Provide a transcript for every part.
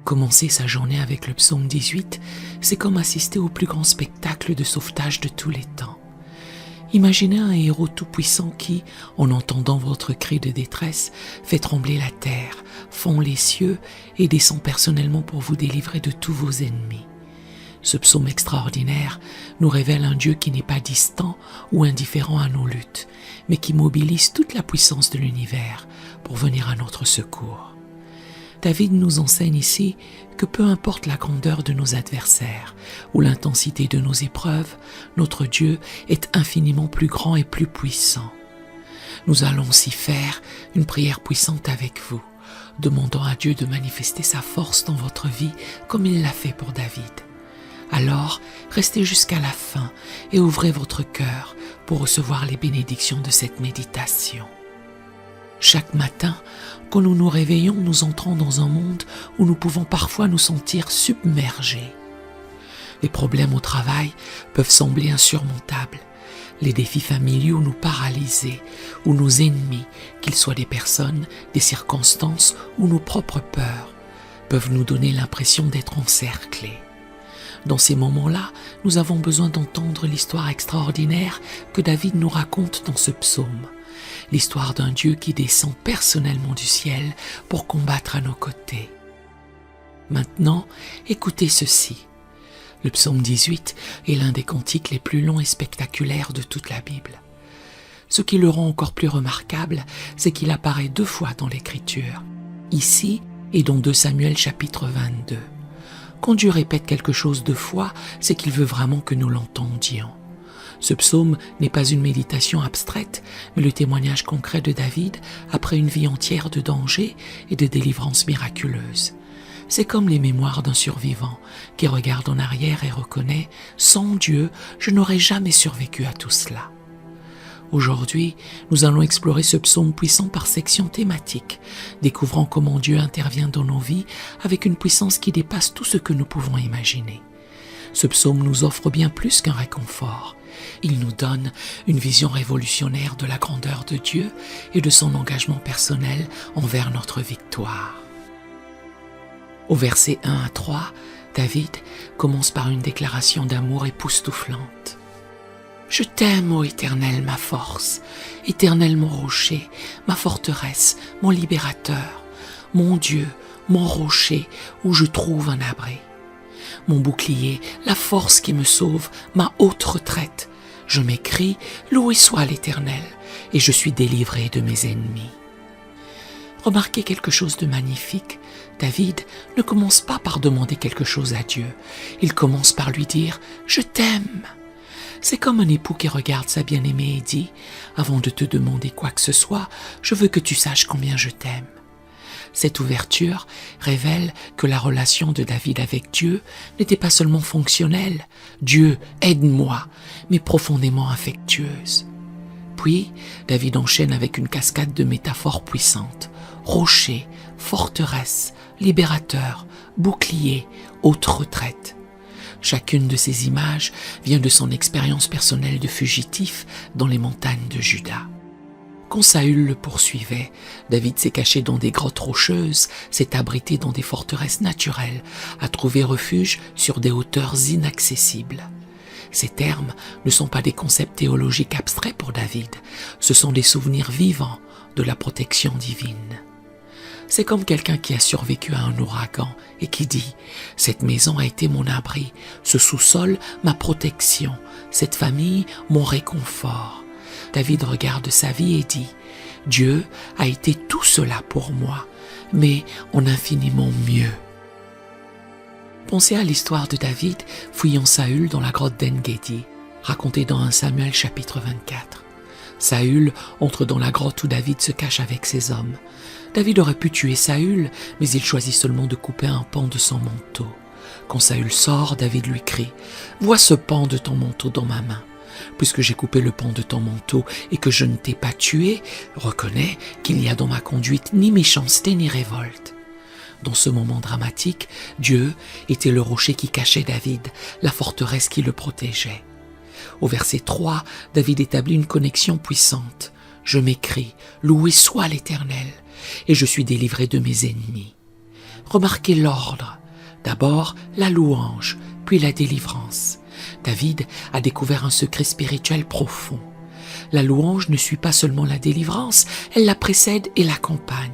Commencer sa journée avec le psaume 18, c'est comme assister au plus grand spectacle de sauvetage de tous les temps. Imaginez un héros tout-puissant qui, en entendant votre cri de détresse, fait trembler la terre, fond les cieux et descend personnellement pour vous délivrer de tous vos ennemis. Ce psaume extraordinaire nous révèle un Dieu qui n'est pas distant ou indifférent à nos luttes, mais qui mobilise toute la puissance de l'univers pour venir à notre secours. David nous enseigne ici que peu importe la grandeur de nos adversaires ou l'intensité de nos épreuves, notre Dieu est infiniment plus grand et plus puissant. Nous allons aussi faire une prière puissante avec vous, demandant à Dieu de manifester sa force dans votre vie comme il l'a fait pour David. Alors, restez jusqu'à la fin et ouvrez votre cœur pour recevoir les bénédictions de cette méditation. Chaque matin, quand nous nous réveillons, nous entrons dans un monde où nous pouvons parfois nous sentir submergés. Les problèmes au travail peuvent sembler insurmontables. Les défis familiaux nous paralyser, ou nos ennemis, qu'ils soient des personnes, des circonstances ou nos propres peurs, peuvent nous donner l'impression d'être encerclés. Dans ces moments-là, nous avons besoin d'entendre l'histoire extraordinaire que David nous raconte dans ce psaume. L'histoire d'un Dieu qui descend personnellement du ciel pour combattre à nos côtés. Maintenant, écoutez ceci. Le psaume 18 est l'un des cantiques les plus longs et spectaculaires de toute la Bible. Ce qui le rend encore plus remarquable, c'est qu'il apparaît 2 fois dans l'Écriture, ici et dans 2 Samuel chapitre 22. Quand Dieu répète quelque chose 2 fois, c'est qu'il veut vraiment que nous l'entendions. Ce psaume n'est pas une méditation abstraite, mais le témoignage concret de David après une vie entière de danger et de délivrance miraculeuse. C'est comme les mémoires d'un survivant qui regarde en arrière et reconnaît « Sans Dieu, je n'aurais jamais survécu à tout cela ». Aujourd'hui, nous allons explorer ce psaume puissant par section thématique, découvrant comment Dieu intervient dans nos vies avec une puissance qui dépasse tout ce que nous pouvons imaginer. Ce psaume nous offre bien plus qu'un réconfort. Il nous donne une vision révolutionnaire de la grandeur de Dieu et de son engagement personnel envers notre victoire. Au versets 1 à 3, David commence par une déclaration d'amour époustouflante. « Je t'aime, ô Éternel, ma force, Éternel mon rocher, ma forteresse, mon libérateur, mon Dieu, mon rocher où je trouve un abri. Mon bouclier, la force qui me sauve, ma haute retraite. Je m'écrie, loué soit l'Éternel, et je suis délivré de mes ennemis. » Remarquez quelque chose de magnifique. David ne commence pas par demander quelque chose à Dieu. Il commence par lui dire « Je t'aime ». C'est comme un époux qui regarde sa bien-aimée et dit « Avant de te demander quoi que ce soit, je veux que tu saches combien je t'aime. » Cette ouverture révèle que la relation de David avec Dieu n'était pas seulement fonctionnelle, Dieu, aide-moi, mais profondément affectueuse. Puis, David enchaîne avec une cascade de métaphores puissantes. Rocher, forteresse, libérateur, bouclier, haute retraite. Chacune de ces images vient de son expérience personnelle de fugitif dans les montagnes de Juda. Quand Saül le poursuivait, David s'est caché dans des grottes rocheuses, s'est abrité dans des forteresses naturelles, a trouvé refuge sur des hauteurs inaccessibles. Ces termes ne sont pas des concepts théologiques abstraits pour David, ce sont des souvenirs vivants de la protection divine. C'est comme quelqu'un qui a survécu à un ouragan et qui dit « Cette maison a été mon abri, ce sous-sol ma protection, cette famille mon réconfort. » David regarde sa vie et dit « Dieu a été tout cela pour moi, mais en infiniment mieux. » Pensez à l'histoire de David fouillant Saül dans la grotte d'En-Gedi, racontée dans 1 Samuel chapitre 24. Saül entre dans la grotte où David se cache avec ses hommes. David aurait pu tuer Saül, mais il choisit seulement de couper un pan de son manteau. Quand Saül sort, David lui crie « Vois ce pan de ton manteau dans ma main. Puisque j'ai coupé le pan de ton manteau et que je ne t'ai pas tué, reconnais qu'il n'y a dans ma conduite ni méchanceté ni révolte. » Dans ce moment dramatique, Dieu était le rocher qui cachait David, la forteresse qui le protégeait. Au verset 3, David établit une connexion puissante. « Je m'écrie, loué soit l'Éternel, et je suis délivré de mes ennemis. » Remarquez l'ordre. D'abord, la louange, puis la délivrance. David a découvert un secret spirituel profond. La louange ne suit pas seulement la délivrance, elle la précède et l'accompagne.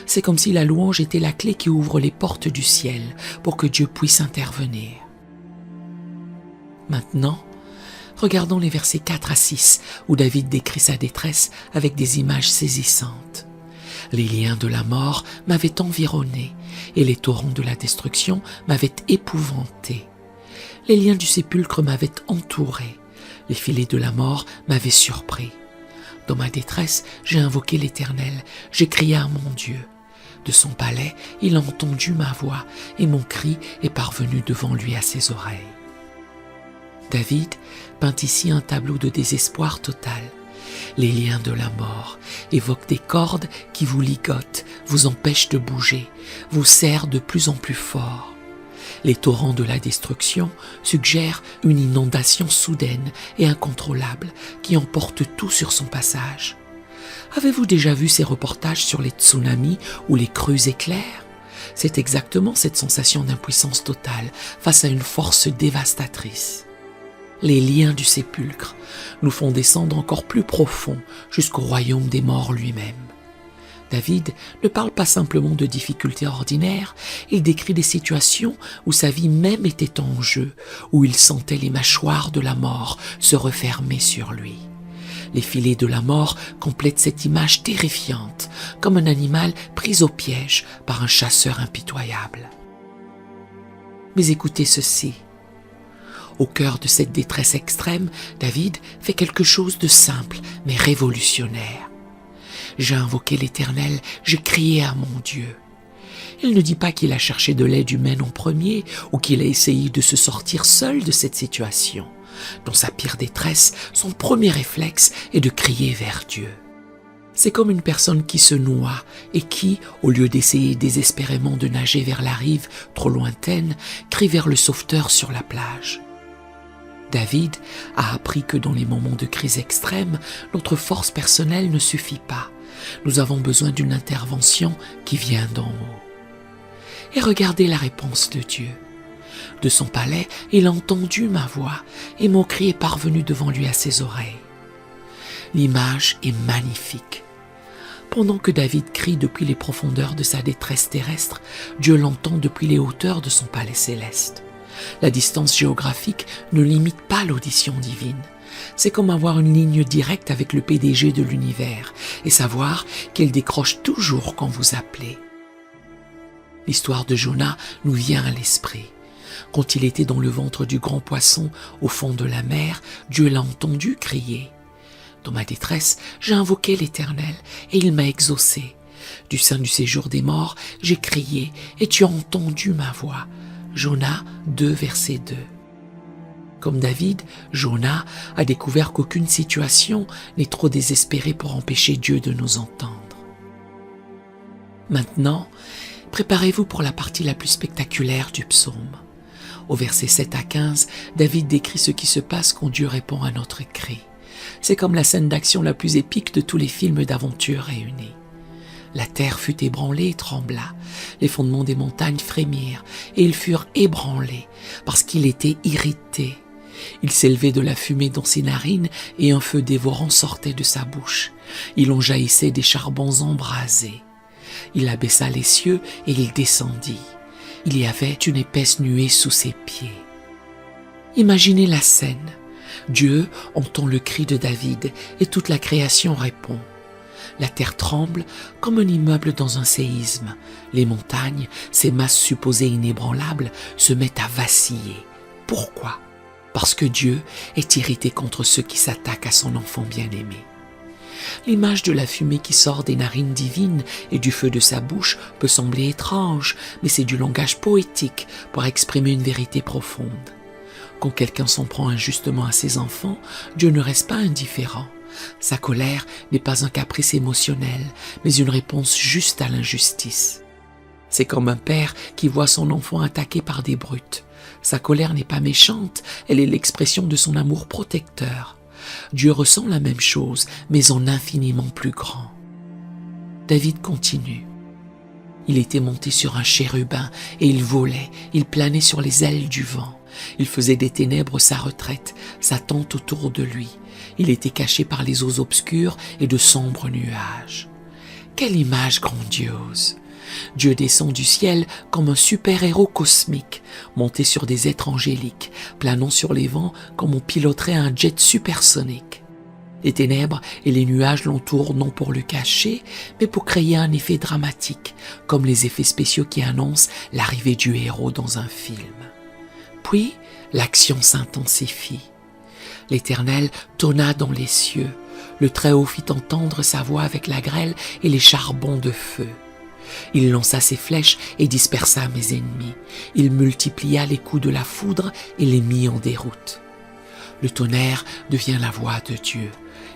C'est comme si la louange était la clé qui ouvre les portes du ciel pour que Dieu puisse intervenir. Maintenant, regardons les versets 4 à 6 où David décrit sa détresse avec des images saisissantes. Les liens de la mort m'avaient environné et les torrents de la destruction m'avaient épouvanté. Les liens du sépulcre m'avaient entouré. Les filets de la mort m'avaient surpris. Dans ma détresse, j'ai invoqué l'Éternel, j'ai crié à mon Dieu. De son palais, il a entendu ma voix et mon cri est parvenu devant lui à ses oreilles. David peint ici un tableau de désespoir total. Les liens de la mort évoquent des cordes qui vous ligotent, vous empêchent de bouger, vous serrent de plus en plus fort. Les torrents de la destruction suggèrent une inondation soudaine et incontrôlable qui emporte tout sur son passage. Avez-vous déjà vu ces reportages sur les tsunamis ou les crues éclairs? C'est exactement cette sensation d'impuissance totale face à une force dévastatrice. Les liens du sépulcre nous font descendre encore plus profond jusqu'au royaume des morts lui-même. David ne parle pas simplement de difficultés ordinaires, il décrit des situations où sa vie même était en jeu, où il sentait les mâchoires de la mort se refermer sur lui. Les filets de la mort complètent cette image terrifiante, comme un animal pris au piège par un chasseur impitoyable. Mais écoutez ceci. Au cœur de cette détresse extrême, David fait quelque chose de simple mais révolutionnaire. J'ai invoqué l'Éternel, j'ai crié à mon Dieu. Il ne dit pas qu'il a cherché de l'aide humaine en premier ou qu'il a essayé de se sortir seul de cette situation. Dans sa pire détresse, son premier réflexe est de crier vers Dieu. C'est comme une personne qui se noie et qui, au lieu d'essayer désespérément de nager vers la rive trop lointaine, crie vers le sauveteur sur la plage. David a appris que dans les moments de crise extrême, notre force personnelle ne suffit pas. Nous avons besoin d'une intervention qui vient d'en haut. Et regardez la réponse de Dieu. De son palais, il a entendu ma voix et mon cri est parvenu devant lui à ses oreilles. L'image est magnifique. Pendant que David crie depuis les profondeurs de sa détresse terrestre, Dieu l'entend depuis les hauteurs de son palais céleste. La distance géographique ne limite pas l'audition divine. C'est comme avoir une ligne directe avec le PDG de l'univers et savoir qu'il décroche toujours quand vous appelez. L'histoire de Jonas nous vient à l'esprit. Quand il était dans le ventre du grand poisson au fond de la mer, Dieu l'a entendu crier. Dans ma détresse, j'ai invoqué l'Éternel et il m'a exaucé. Du sein du séjour des morts, j'ai crié et tu as entendu ma voix. Jonas 2, verset 2. Comme David, Jonas a découvert qu'aucune situation n'est trop désespérée pour empêcher Dieu de nous entendre. Maintenant, préparez-vous pour la partie la plus spectaculaire du psaume. Au verset 7 à 15, David décrit ce qui se passe quand Dieu répond à notre cri. C'est comme la scène d'action la plus épique de tous les films d'aventure réunis. La terre fut ébranlée et trembla, les fondements des montagnes frémirent, et ils furent ébranlés, parce qu'il était irrité. Il s'élevait de la fumée dans ses narines, et un feu dévorant sortait de sa bouche. Il en jaillissait des charbons embrasés. Il abaissa les cieux, et il descendit. Il y avait une épaisse nuée sous ses pieds. Imaginez la scène. Dieu entend le cri de David, et toute la création répond. La terre tremble comme un immeuble dans un séisme. Les montagnes, ces masses supposées inébranlables, se mettent à vaciller. Pourquoi? Parce que Dieu est irrité contre ceux qui s'attaquent à son enfant bien-aimé. L'image de la fumée qui sort des narines divines et du feu de sa bouche peut sembler étrange, mais c'est du langage poétique pour exprimer une vérité profonde. Quand quelqu'un s'en prend injustement à ses enfants, Dieu ne reste pas indifférent. Sa colère n'est pas un caprice émotionnel, mais une réponse juste à l'injustice. C'est comme un père qui voit son enfant attaqué par des brutes. Sa colère n'est pas méchante, elle est l'expression de son amour protecteur. Dieu ressent la même chose, mais en infiniment plus grand. David continue. Il était monté sur un chérubin et il volait, il planait sur les ailes du vent. Il faisait des ténèbres sa retraite, sa tente autour de lui. Il était caché par les eaux obscures et de sombres nuages. Quelle image grandiose! Dieu descend du ciel comme un super-héros cosmique, monté sur des êtres angéliques, planant sur les vents comme on piloterait un jet supersonique. Les ténèbres et les nuages l'entourent non pour le cacher, mais pour créer un effet dramatique, comme les effets spéciaux qui annoncent l'arrivée du héros dans un film. Puis, l'action s'intensifie. L'Éternel tonna dans les cieux. Le Très-Haut fit entendre sa voix avec la grêle et les charbons de feu. Il lança ses flèches et dispersa mes ennemis. Il multiplia les coups de la foudre et les mit en déroute. Le tonnerre devient la voix de Dieu.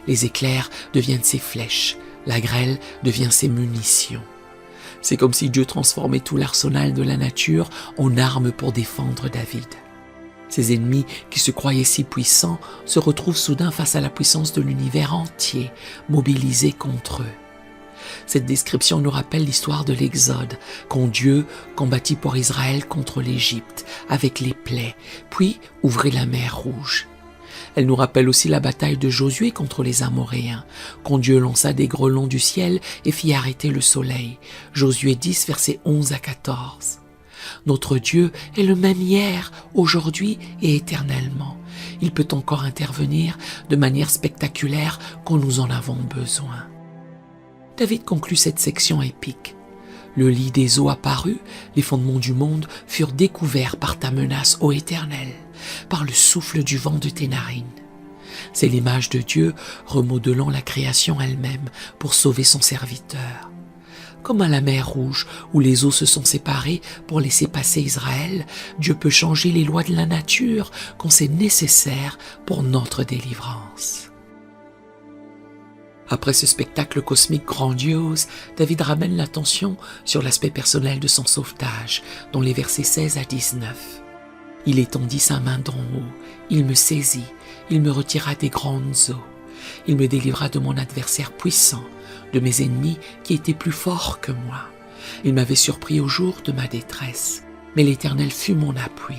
Les éclairs deviennent ses flèches. La grêle devient ses munitions. C'est comme si Dieu transformait tout l'arsenal de la nature en armes pour défendre David. Ses ennemis, qui se croyaient si puissants, se retrouvent soudain face à la puissance de l'univers entier, mobilisés contre eux. Cette description nous rappelle l'histoire de l'Exode, quand Dieu combattit pour Israël contre l'Égypte, avec les plaies, puis ouvrit la mer Rouge. Elle nous rappelle aussi la bataille de Josué contre les Amoréens, quand Dieu lança des grêlons du ciel et fit arrêter le soleil. Josué 10, versets 11 à 14. Notre Dieu est le même hier, aujourd'hui et éternellement. Il peut encore intervenir de manière spectaculaire quand nous en avons besoin. David conclut cette section épique. Le lit des eaux apparut, les fondements du monde furent découverts par ta menace, ô Éternel, par le souffle du vent de tes narines. C'est l'image de Dieu remodelant la création elle-même pour sauver son serviteur. Comme à la mer Rouge, où les eaux se sont séparées pour laisser passer Israël, Dieu peut changer les lois de la nature quand c'est nécessaire pour notre délivrance. Après ce spectacle cosmique grandiose, David ramène l'attention sur l'aspect personnel de son sauvetage, dans les versets 16 à 19. Il étendit sa main d'en haut, il me saisit, il me retira des grandes eaux. Il me délivra de mon adversaire puissant, de mes ennemis qui étaient plus forts que moi. Il m'avait surpris au jour de ma détresse, mais l'Éternel fut mon appui.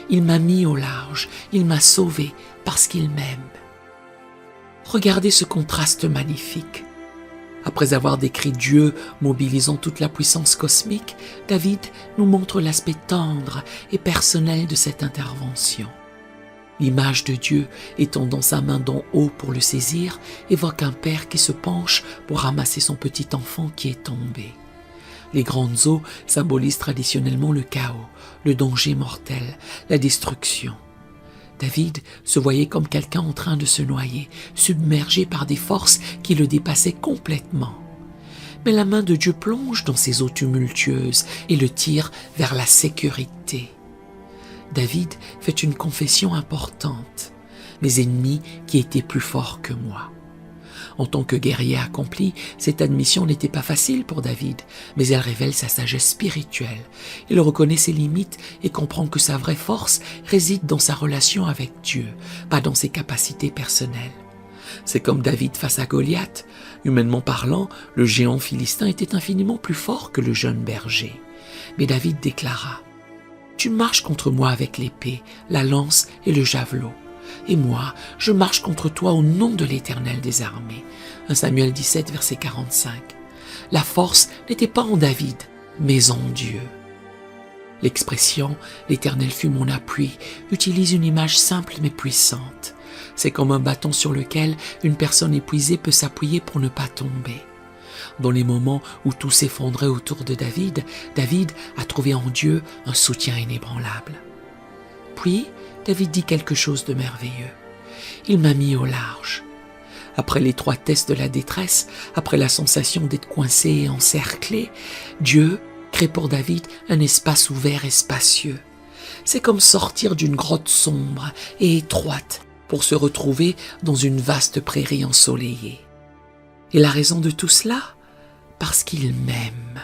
Il m'a mis au large, il m'a sauvé parce qu'il m'aime. Regardez ce contraste magnifique. Après avoir décrit Dieu mobilisant toute la puissance cosmique, David nous montre l'aspect tendre et personnel de cette intervention. L'image de Dieu étendant sa main d'en haut pour le saisir évoque un père qui se penche pour ramasser son petit enfant qui est tombé. Les grandes eaux symbolisent traditionnellement le chaos, le danger mortel, la destruction. David se voyait comme quelqu'un en train de se noyer, submergé par des forces qui le dépassaient complètement. Mais la main de Dieu plonge dans ces eaux tumultueuses et le tire vers la sécurité. David fait une confession importante. Mes ennemis qui étaient plus forts que moi. En tant que guerrier accompli, cette admission n'était pas facile pour David, mais elle révèle sa sagesse spirituelle. Il reconnaît ses limites et comprend que sa vraie force réside dans sa relation avec Dieu, pas dans ses capacités personnelles. C'est comme David face à Goliath. Humainement parlant, le géant philistin était infiniment plus fort que le jeune berger. Mais David déclara « Tu marches contre moi avec l'épée, la lance et le javelot. Et moi, je marche contre toi au nom de l'Éternel des armées. » 1 Samuel 17, verset 45. La force n'était pas en David, mais en Dieu. L'expression « l'Éternel fut mon appui » utilise une image simple mais puissante. C'est comme un bâton sur lequel une personne épuisée peut s'appuyer pour ne pas tomber. Dans les moments où tout s'effondrait autour de David, David a trouvé en Dieu un soutien inébranlable. Puis, David dit quelque chose de merveilleux. Il m'a mis au large. Après l'étroitesse de la détresse, après la sensation d'être coincé et encerclé, Dieu crée pour David un espace ouvert et spacieux. C'est comme sortir d'une grotte sombre et étroite pour se retrouver dans une vaste prairie ensoleillée. Et la raison de tout cela ? Parce qu'il m'aime.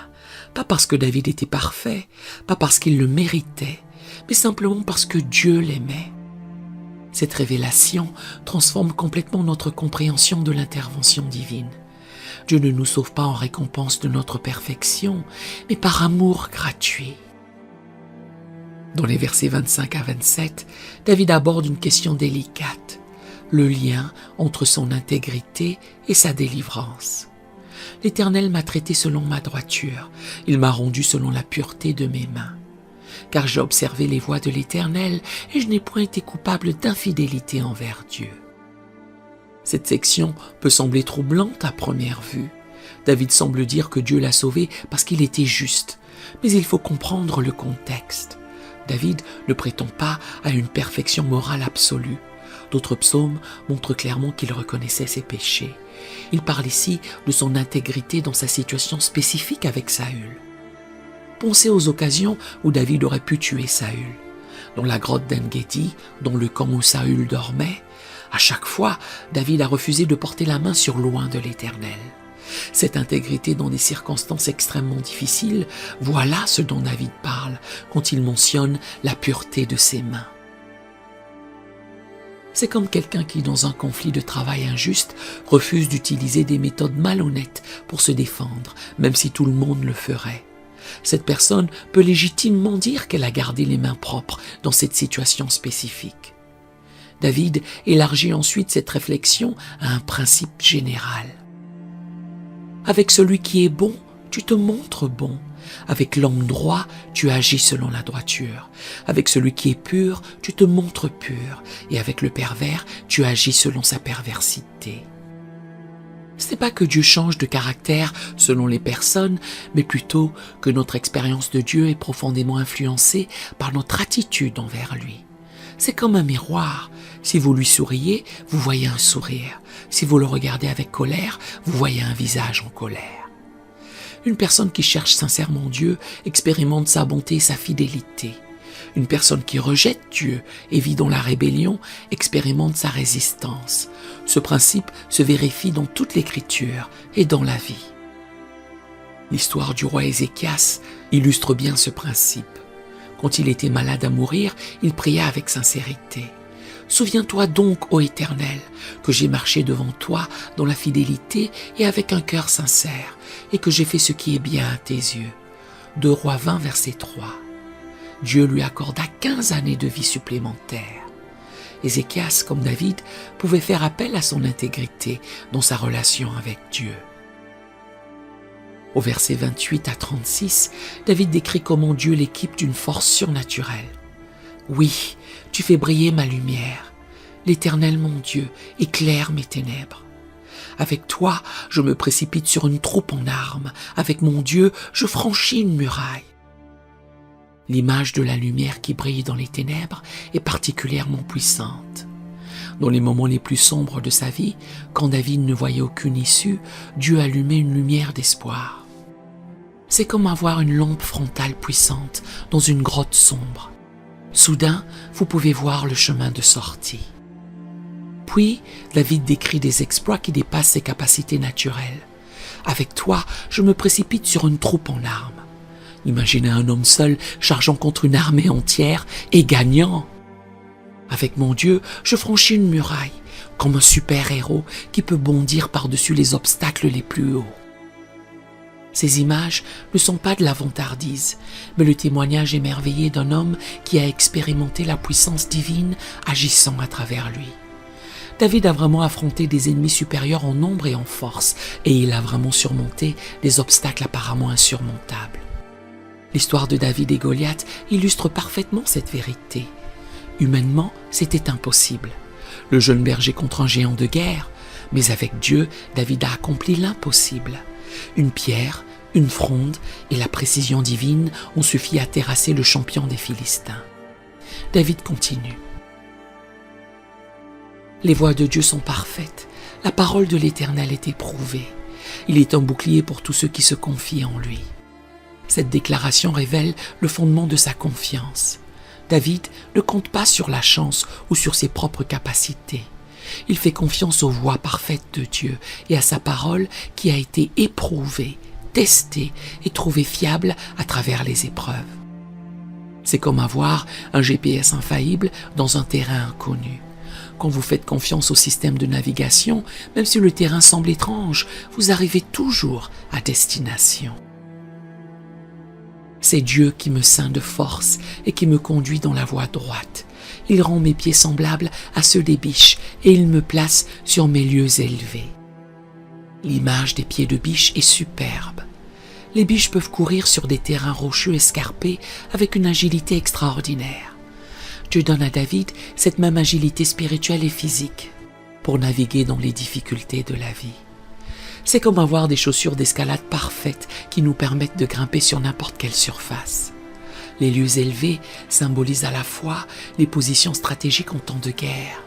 Pas parce que David était parfait, pas parce qu'il le méritait, mais simplement parce que Dieu l'aimait. Cette révélation transforme complètement notre compréhension de l'intervention divine. Dieu ne nous sauve pas en récompense de notre perfection, mais par amour gratuit. Dans les versets 25 à 27, David aborde une question délicate, le lien entre son intégrité et sa délivrance. L'Éternel m'a traité selon ma droiture, il m'a rendu selon la pureté de mes mains. Car j'ai observé les voies de l'Éternel et je n'ai point été coupable d'infidélité envers Dieu. Cette section peut sembler troublante à première vue. David semble dire que Dieu l'a sauvé parce qu'il était juste, mais il faut comprendre le contexte. David ne prétend pas à une perfection morale absolue. D'autres psaumes montrent clairement qu'il reconnaissait ses péchés. Il parle ici de son intégrité dans sa situation spécifique avec Saül. Pensez aux occasions où David aurait pu tuer Saül. Dans la grotte d'En-Gedi, dans le camp où Saül dormait, à chaque fois, David a refusé de porter la main sur l'oint de l'Éternel. Cette intégrité dans des circonstances extrêmement difficiles, voilà ce dont David parle quand il mentionne la pureté de ses mains. C'est comme quelqu'un qui, dans un conflit de travail injuste, refuse d'utiliser des méthodes malhonnêtes pour se défendre, même si tout le monde le ferait. Cette personne peut légitimement dire qu'elle a gardé les mains propres dans cette situation spécifique. David élargit ensuite cette réflexion à un principe général. Avec celui qui est bon, tu te montres bon. Avec l'homme droit, tu agis selon la droiture. Avec celui qui est pur, tu te montres pur. Et avec le pervers, tu agis selon sa perversité. Ce n'est pas que Dieu change de caractère selon les personnes, mais plutôt que notre expérience de Dieu est profondément influencée par notre attitude envers lui. C'est comme un miroir. Si vous lui souriez, vous voyez un sourire. Si vous le regardez avec colère, vous voyez un visage en colère. Une personne qui cherche sincèrement Dieu expérimente sa bonté et sa fidélité. Une personne qui rejette Dieu et vit dans la rébellion expérimente sa résistance. Ce principe se vérifie dans toute l'Écriture et dans la vie. L'histoire du roi Ézéchias illustre bien ce principe. Quand il était malade à mourir, il pria avec sincérité. « Souviens-toi donc, ô Éternel, que j'ai marché devant toi dans la fidélité et avec un cœur sincère, et que j'ai fait ce qui est bien à tes yeux. » 2 Rois 20, verset 3. Dieu lui accorda 15 années de vie supplémentaires. Ézéchias, comme David, pouvait faire appel à son intégrité dans sa relation avec Dieu. Au verset 28 à 36, David décrit comment Dieu l'équipe d'une force surnaturelle. « Oui, tu fais briller ma lumière. L'Éternel, mon Dieu, éclaire mes ténèbres. Avec toi, je me précipite sur une troupe en armes. Avec mon Dieu, je franchis une muraille. » L'image de la lumière qui brille dans les ténèbres est particulièrement puissante. Dans les moments les plus sombres de sa vie, quand David ne voyait aucune issue, Dieu allumait une lumière d'espoir. C'est comme avoir une lampe frontale puissante dans une grotte sombre. Soudain, vous pouvez voir le chemin de sortie. Puis, David décrit des exploits qui dépassent ses capacités naturelles. Avec toi, je me précipite sur une troupe en armes. Imaginez un homme seul chargeant contre une armée entière et gagnant. Avec mon Dieu, je franchis une muraille, comme un super-héros qui peut bondir par-dessus les obstacles les plus hauts. Ces images ne sont pas de la vantardise, mais le témoignage émerveillé d'un homme qui a expérimenté la puissance divine agissant à travers lui. David a vraiment affronté des ennemis supérieurs en nombre et en force, et il a vraiment surmonté des obstacles apparemment insurmontables. L'histoire de David et Goliath illustre parfaitement cette vérité. Humainement, c'était impossible. Le jeune berger contre un géant de guerre, mais avec Dieu, David a accompli l'impossible. Une pierre, une fronde et la précision divine ont suffi à terrasser le champion des Philistins. David continue. Les voies de Dieu sont parfaites. La parole de l'Éternel est éprouvée. Il est un bouclier pour tous ceux qui se confient en lui. Cette déclaration révèle le fondement de sa confiance. David ne compte pas sur la chance ou sur ses propres capacités. Il fait confiance aux voies parfaites de Dieu et à sa parole qui a été éprouvée, testée et trouvée fiable à travers les épreuves. C'est comme avoir un GPS infaillible dans un terrain inconnu. Quand vous faites confiance au système de navigation, même si le terrain semble étrange, vous arrivez toujours à destination. C'est Dieu qui me ceint de force et qui me conduit dans la voie droite. Il rend mes pieds semblables à ceux des biches et il me place sur mes lieux élevés. L'image des pieds de biche est superbe. Les biches peuvent courir sur des terrains rocheux escarpés avec une agilité extraordinaire. Dieu donne à David cette même agilité spirituelle et physique pour naviguer dans les difficultés de la vie. C'est comme avoir des chaussures d'escalade parfaites qui nous permettent de grimper sur n'importe quelle surface. Les lieux élevés symbolisent à la fois les positions stratégiques en temps de guerre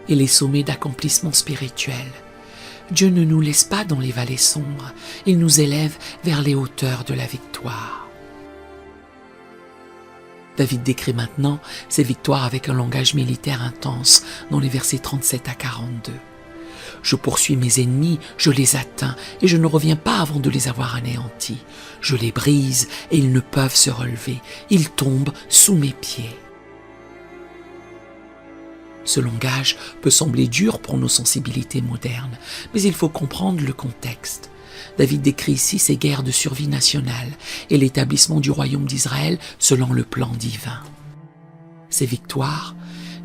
et les sommets d'accomplissement spirituel. Dieu ne nous laisse pas dans les vallées sombres, il nous élève vers les hauteurs de la victoire. David décrit maintenant ses victoires avec un langage militaire intense dans les versets 37 à 42. « Je poursuis mes ennemis, je les atteins, et je ne reviens pas avant de les avoir anéantis. Je les brise, et ils ne peuvent se relever. Ils tombent sous mes pieds. » Ce langage peut sembler dur pour nos sensibilités modernes, mais il faut comprendre le contexte. David décrit ici ses guerres de survie nationale et l'établissement du royaume d'Israël selon le plan divin. Ces victoires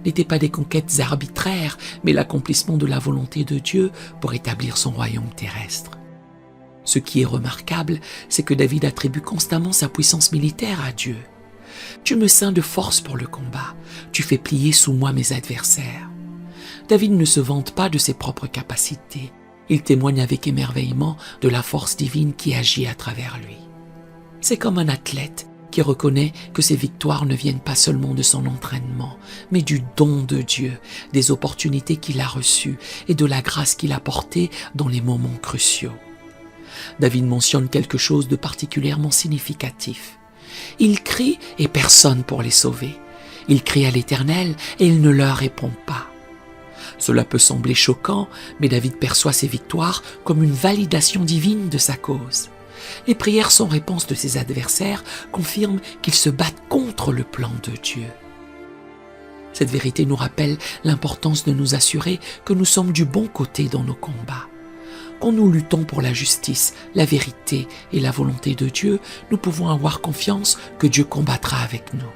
n'étaient pas des conquêtes arbitraires, mais l'accomplissement de la volonté de Dieu pour établir son royaume terrestre. Ce qui est remarquable, c'est que David attribue constamment sa puissance militaire à Dieu. « Tu me ceins de force pour le combat, tu fais plier sous moi mes adversaires. » David ne se vante pas de ses propres capacités. Il témoigne avec émerveillement de la force divine qui agit à travers lui. C'est comme un athlète qui reconnaît que ses victoires ne viennent pas seulement de son entraînement, mais du don de Dieu, des opportunités qu'il a reçues et de la grâce qu'il a portée dans les moments cruciaux. David mentionne quelque chose de particulièrement significatif. Il crie et personne pour les sauver. Il crie à l'Éternel et il ne leur répond pas. Cela peut sembler choquant, mais David perçoit ses victoires comme une validation divine de sa cause. Les prières sans réponse de ses adversaires confirment qu'ils se battent contre le plan de Dieu. Cette vérité nous rappelle l'importance de nous assurer que nous sommes du bon côté dans nos combats. Quand nous luttons pour la justice, la vérité et la volonté de Dieu, nous pouvons avoir confiance que Dieu combattra avec nous.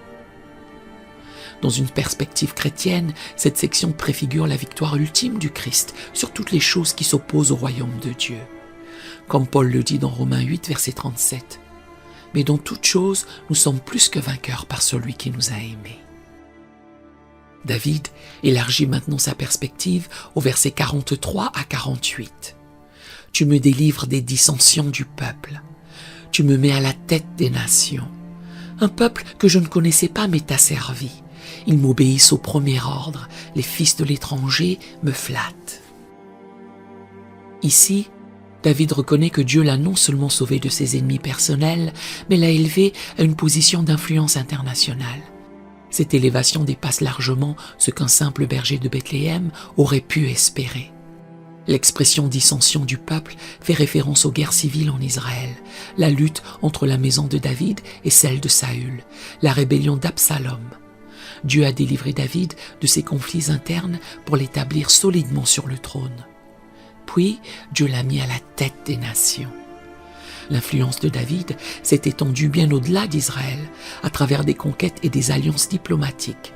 Dans une perspective chrétienne, cette section préfigure la victoire ultime du Christ sur toutes les choses qui s'opposent au royaume de Dieu. Comme Paul le dit dans Romains 8, verset 37. « Mais dans toutes choses, nous sommes plus que vainqueurs par celui qui nous a aimés. » David élargit maintenant sa perspective au verset 43 à 48. « Tu me délivres des dissensions du peuple. Tu me mets à la tête des nations. Un peuple que je ne connaissais pas m'est asservi. Ils m'obéissent au premier ordre. Les fils de l'étranger me flattent. » Ici, David reconnaît que Dieu l'a non seulement sauvé de ses ennemis personnels, mais l'a élevé à une position d'influence internationale. Cette élévation dépasse largement ce qu'un simple berger de Bethléem aurait pu espérer. L'expression dissension du peuple fait référence aux guerres civiles en Israël, la lutte entre la maison de David et celle de Saül, la rébellion d'Absalom. Dieu a délivré David de ces conflits internes pour l'établir solidement sur le trône. Puis, Dieu l'a mis à la tête des nations. L'influence de David s'est étendue bien au-delà d'Israël, à travers des conquêtes et des alliances diplomatiques.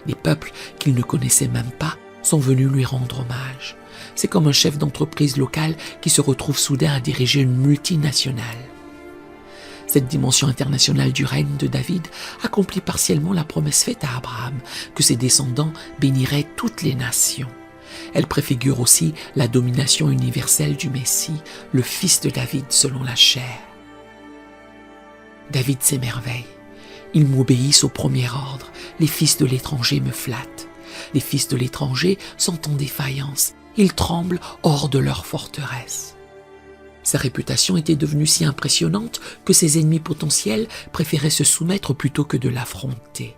Les peuples qu'il ne connaissait même pas sont venus lui rendre hommage. C'est comme un chef d'entreprise locale qui se retrouve soudain à diriger une multinationale. Cette dimension internationale du règne de David accomplit partiellement la promesse faite à Abraham, que ses descendants béniraient toutes les nations. Elle préfigure aussi la domination universelle du Messie, le fils de David selon la chair. David s'émerveille. Ils m'obéissent au premier ordre. Les fils de l'étranger me flattent. Les fils de l'étranger sont en défaillance. Ils tremblent hors de leur forteresse. Sa réputation était devenue si impressionnante que ses ennemis potentiels préféraient se soumettre plutôt que de l'affronter.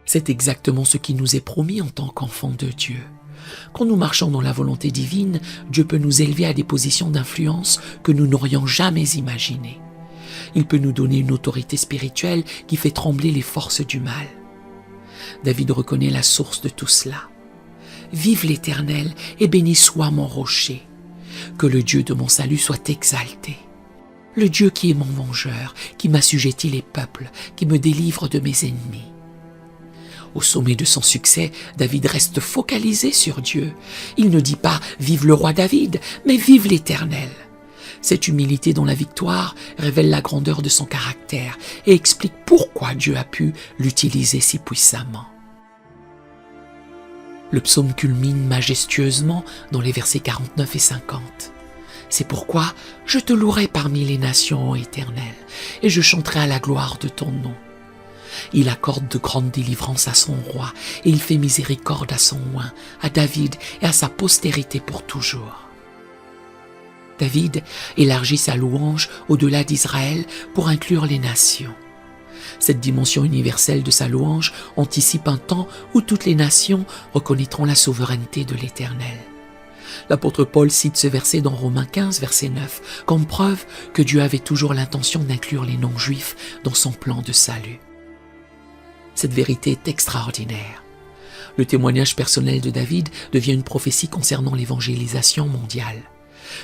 C'est exactement ce qui nous est promis en tant qu'enfants de Dieu. Quand nous marchons dans la volonté divine, Dieu peut nous élever à des positions d'influence que nous n'aurions jamais imaginées. Il peut nous donner une autorité spirituelle qui fait trembler les forces du mal. David reconnaît la source de tout cela. vive l'Éternel, et béni soit mon rocher. Que le Dieu de mon salut soit exalté. Le Dieu qui est mon vengeur, qui m'assujettit les peuples, qui me délivre de mes ennemis. Au sommet de son succès, David reste focalisé sur Dieu. Il ne dit pas « Vive le roi David », mais « Vive l'Éternel ». Cette humilité dans la victoire révèle la grandeur de son caractère et explique pourquoi Dieu a pu l'utiliser si puissamment. Le psaume culmine majestueusement dans les versets 49 et 50. C'est pourquoi je te louerai parmi les nations, ô Éternel, et je chanterai à la gloire de ton nom. Il accorde de grandes délivrances à son roi, et il fait miséricorde à son oint, à David et à sa postérité pour toujours. David élargit sa louange au-delà d'Israël pour inclure les nations. Cette dimension universelle de sa louange anticipe un temps où toutes les nations reconnaîtront la souveraineté de l'Éternel. L'apôtre Paul cite ce verset dans Romains 15, verset 9, comme preuve que Dieu avait toujours l'intention d'inclure les non-juifs dans son plan de salut. Cette vérité est extraordinaire. Le témoignage personnel de David devient une prophétie concernant l'évangélisation mondiale.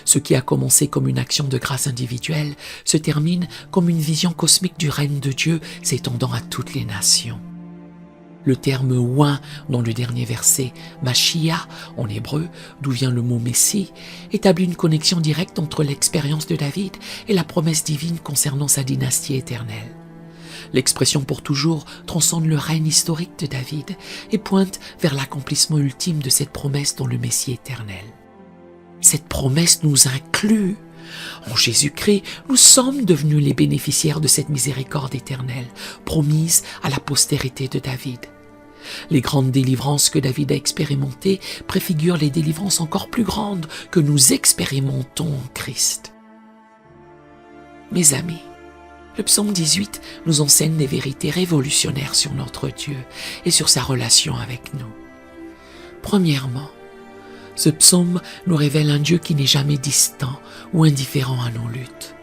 Ce qui a commencé comme une action de grâce individuelle se termine comme une vision cosmique du règne de Dieu s'étendant à toutes les nations. Le terme « oint » dans le dernier verset, « Mashiach » en hébreu, d'où vient le mot « Messie », établit une connexion directe entre l'expérience de David et la promesse divine concernant sa dynastie éternelle. L'expression pour toujours transcende le règne historique de David et pointe vers l'accomplissement ultime de cette promesse dans le Messie éternel. Cette promesse nous inclut. En Jésus-Christ, nous sommes devenus les bénéficiaires de cette miséricorde éternelle, promise à la postérité de David. Les grandes délivrances que David a expérimentées préfigurent les délivrances encore plus grandes que nous expérimentons en Christ. Mes amis, le psaume 18 nous enseigne des vérités révolutionnaires sur notre Dieu et sur sa relation avec nous. Premièrement, ce psaume nous révèle un Dieu qui n'est jamais distant ou indifférent à nos luttes.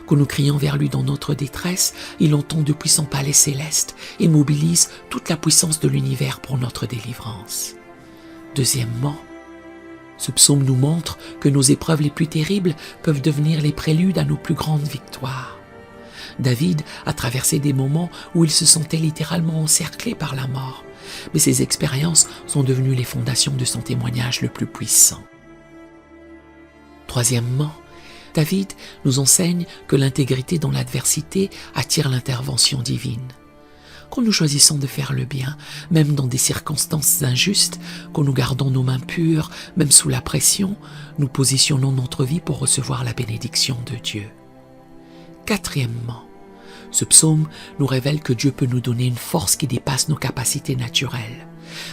Quand nous crions vers lui dans notre détresse, il entend depuis son palais céleste et mobilise toute la puissance de l'univers pour notre délivrance. Deuxièmement, ce psaume nous montre que nos épreuves les plus terribles peuvent devenir les préludes à nos plus grandes victoires. David a traversé des moments où il se sentait littéralement encerclé par la mort, mais ces expériences sont devenues les fondations de son témoignage le plus puissant. Troisièmement, David nous enseigne que l'intégrité dans l'adversité attire l'intervention divine. Quand nous choisissons de faire le bien, même dans des circonstances injustes, quand nous gardons nos mains pures, même sous la pression, nous positionnons notre vie pour recevoir la bénédiction de Dieu. Quatrièmement, ce psaume nous révèle que Dieu peut nous donner une force qui dépasse nos capacités naturelles.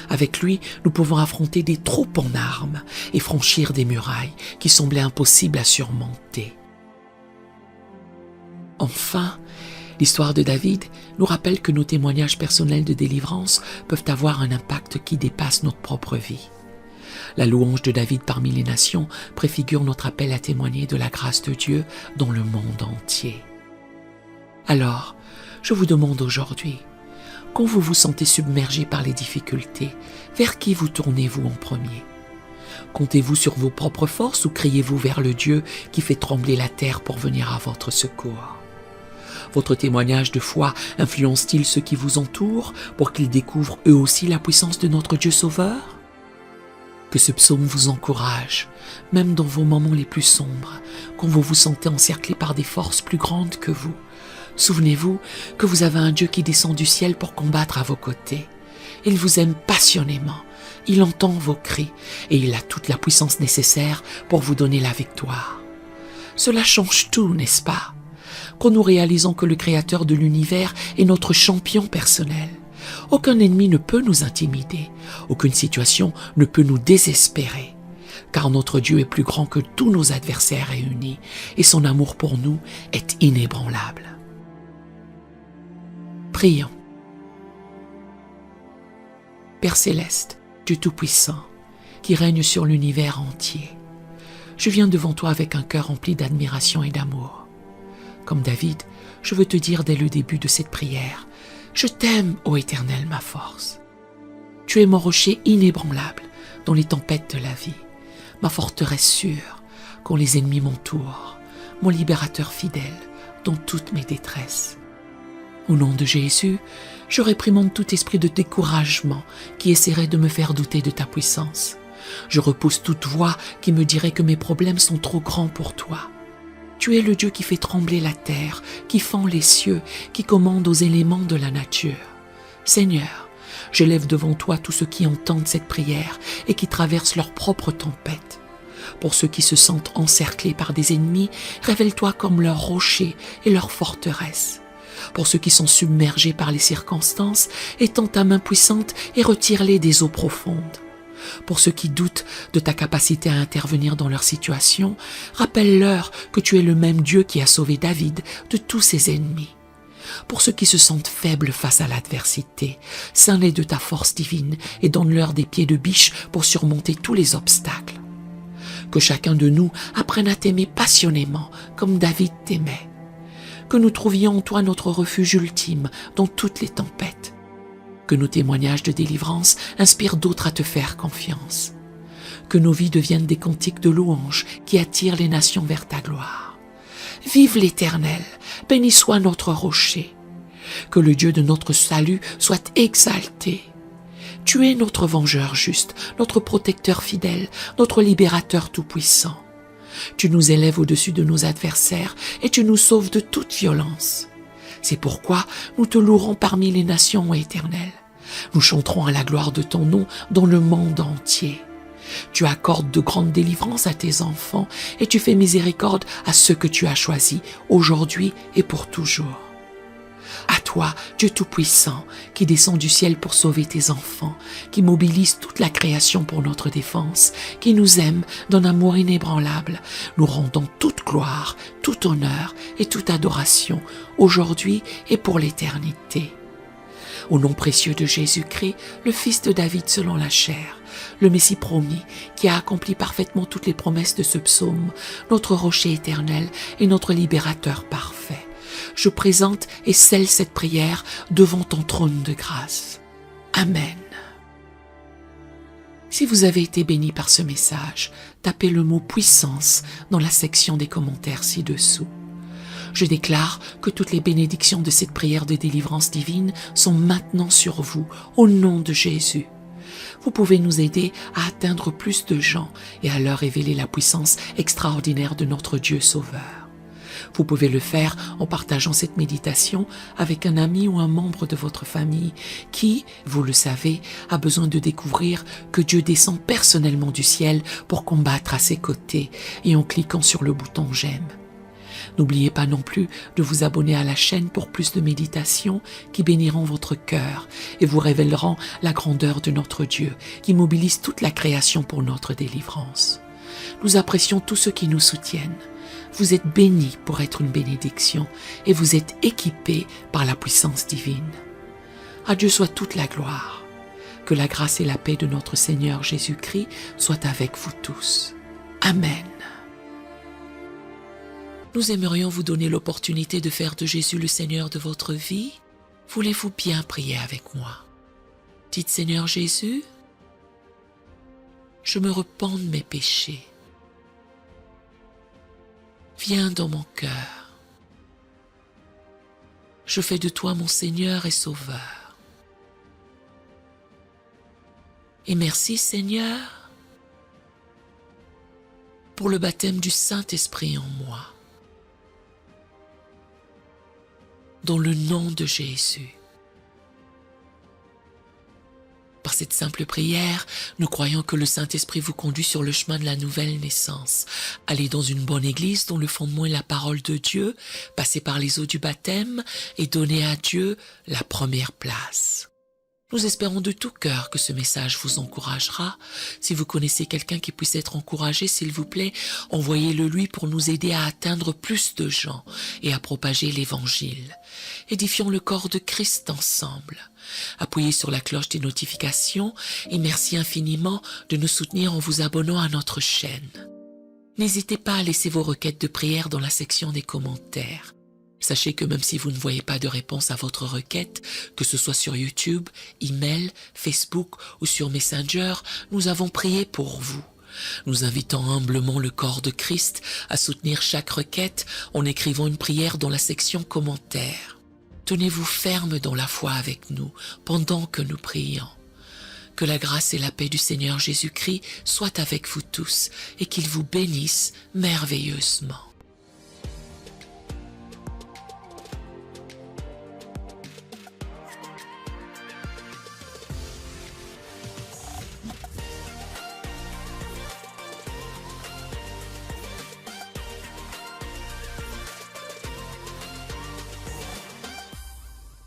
Avec lui, nous pouvons affronter des troupes en armes et franchir des murailles qui semblaient impossibles à surmonter. Enfin, l'histoire de David nous rappelle que nos témoignages personnels de délivrance peuvent avoir un impact qui dépasse notre propre vie. La louange de David parmi les nations préfigure notre appel à témoigner de la grâce de Dieu dans le monde entier. Alors, je vous demande aujourd'hui, quand vous vous sentez submergé par les difficultés, vers qui vous tournez-vous en premier? Comptez-vous sur vos propres forces ou criez-vous vers le Dieu qui fait trembler la terre pour venir à votre secours? Votre témoignage de foi influence-t-il ceux qui vous entourent pour qu'ils découvrent eux aussi la puissance de notre Dieu Sauveur? Que ce psaume vous encourage, même dans vos moments les plus sombres, quand vous vous sentez encerclé par des forces plus grandes que vous. Souvenez-vous que vous avez un Dieu qui descend du ciel pour combattre à vos côtés. Il vous aime passionnément, il entend vos cris et il a toute la puissance nécessaire pour vous donner la victoire. Cela change tout, n'est-ce pas? Quand nous réalisons que le Créateur de l'univers est notre champion personnel, aucun ennemi ne peut nous intimider, aucune situation ne peut nous désespérer, car notre Dieu est plus grand que tous nos adversaires réunis et son amour pour nous est inébranlable. Prions. Père céleste, Dieu Tout-Puissant, qui règne sur l'univers entier, je viens devant toi avec un cœur rempli d'admiration et d'amour. Comme David, je veux te dire dès le début de cette prière, je t'aime, ô Éternel, ma force. Tu es mon rocher inébranlable dans les tempêtes de la vie, ma forteresse sûre quand les ennemis m'entourent, mon libérateur fidèle dans toutes mes détresses. Au nom de Jésus, je réprimande tout esprit de découragement qui essaierait de me faire douter de ta puissance. Je repousse toute voix qui me dirait que mes problèmes sont trop grands pour toi. Tu es le Dieu qui fait trembler la terre, qui fend les cieux, qui commande aux éléments de la nature. Seigneur, j'élève devant toi tous ceux qui entendent cette prière et qui traversent leur propre tempête. Pour ceux qui se sentent encerclés par des ennemis, révèle-toi comme leur rocher et leur forteresse. Pour ceux qui sont submergés par les circonstances, étends ta main puissante et retire-les des eaux profondes. Pour ceux qui doutent de ta capacité à intervenir dans leur situation, rappelle-leur que tu es le même Dieu qui a sauvé David de tous ses ennemis. Pour ceux qui se sentent faibles face à l'adversité, ceins-les de ta force divine et donne-leur des pieds de biche pour surmonter tous les obstacles. Que chacun de nous apprenne à t'aimer passionnément comme David t'aimait. Que nous trouvions en toi notre refuge ultime dans toutes les tempêtes. Que nos témoignages de délivrance inspirent d'autres à te faire confiance. Que nos vies deviennent des cantiques de louange qui attirent les nations vers ta gloire. Vive l'Éternel, béni soit notre rocher. Que le Dieu de notre salut soit exalté. Tu es notre vengeur juste, notre protecteur fidèle, notre libérateur tout-puissant. Tu nous élèves au-dessus de nos adversaires et tu nous sauves de toute violence. C'est pourquoi nous te louerons parmi les nations, Éternel. Nous chanterons à la gloire de ton nom dans le monde entier. Tu accordes de grandes délivrances à tes enfants et tu fais miséricorde à ceux que tu as choisis aujourd'hui et pour toujours. À toi, Dieu Tout-Puissant, qui descend du ciel pour sauver tes enfants, qui mobilise toute la création pour notre défense, qui nous aime d'un amour inébranlable, nous rendons toute gloire, tout honneur et toute adoration, aujourd'hui et pour l'éternité. Au nom précieux de Jésus-Christ, le Fils de David selon la chair, le Messie promis, qui a accompli parfaitement toutes les promesses de ce psaume, notre rocher éternel et notre libérateur parfait. Je présente et scelle cette prière devant ton trône de grâce. Amen. Si vous avez été béni par ce message, tapez le mot « puissance » dans la section des commentaires ci-dessous. Je déclare que toutes les bénédictions de cette prière de délivrance divine sont maintenant sur vous, au nom de Jésus. Vous pouvez nous aider à atteindre plus de gens et à leur révéler la puissance extraordinaire de notre Dieu Sauveur. Vous pouvez le faire en partageant cette méditation avec un ami ou un membre de votre famille qui, vous le savez, a besoin de découvrir que Dieu descend personnellement du ciel pour combattre à ses côtés et en cliquant sur le bouton « J'aime ». N'oubliez pas non plus de vous abonner à la chaîne pour plus de méditations qui béniront votre cœur et vous révéleront la grandeur de notre Dieu qui mobilise toute la création pour notre délivrance. Nous apprécions tous ceux qui nous soutiennent. Vous êtes bénis pour être une bénédiction et vous êtes équipés par la puissance divine. À Dieu soit toute la gloire. Que la grâce et la paix de notre Seigneur Jésus-Christ soient avec vous tous. Amen. Nous aimerions vous donner l'opportunité de faire de Jésus le Seigneur de votre vie. Voulez-vous bien prier avec moi? Dites Seigneur Jésus, je me repens de mes péchés. Viens dans mon cœur. Je fais de toi mon Seigneur et Sauveur. Et merci Seigneur pour le baptême du Saint-Esprit en moi. Dans le nom de Jésus. Par cette simple prière, nous croyons que le Saint-Esprit vous conduit sur le chemin de la nouvelle naissance. Allez dans une bonne église dont le fondement est la parole de Dieu, passez par les eaux du baptême et donnez à Dieu la première place. Nous espérons de tout cœur que ce message vous encouragera. Si vous connaissez quelqu'un qui puisse être encouragé, s'il vous plaît, envoyez-le lui pour nous aider à atteindre plus de gens et à propager l'Évangile. Édifions le corps de Christ ensemble. Appuyez sur la cloche des notifications et merci infiniment de nous soutenir en vous abonnant à notre chaîne. N'hésitez pas à laisser vos requêtes de prière dans la section des commentaires. Sachez que même si vous ne voyez pas de réponse à votre requête, que ce soit sur YouTube, email, Facebook ou sur Messenger, nous avons prié pour vous. Nous invitons humblement le corps de Christ à soutenir chaque requête en écrivant une prière dans la section commentaires. Tenez-vous ferme dans la foi avec nous pendant que nous prions. Que la grâce et la paix du Seigneur Jésus-Christ soient avec vous tous et qu'il vous bénisse merveilleusement.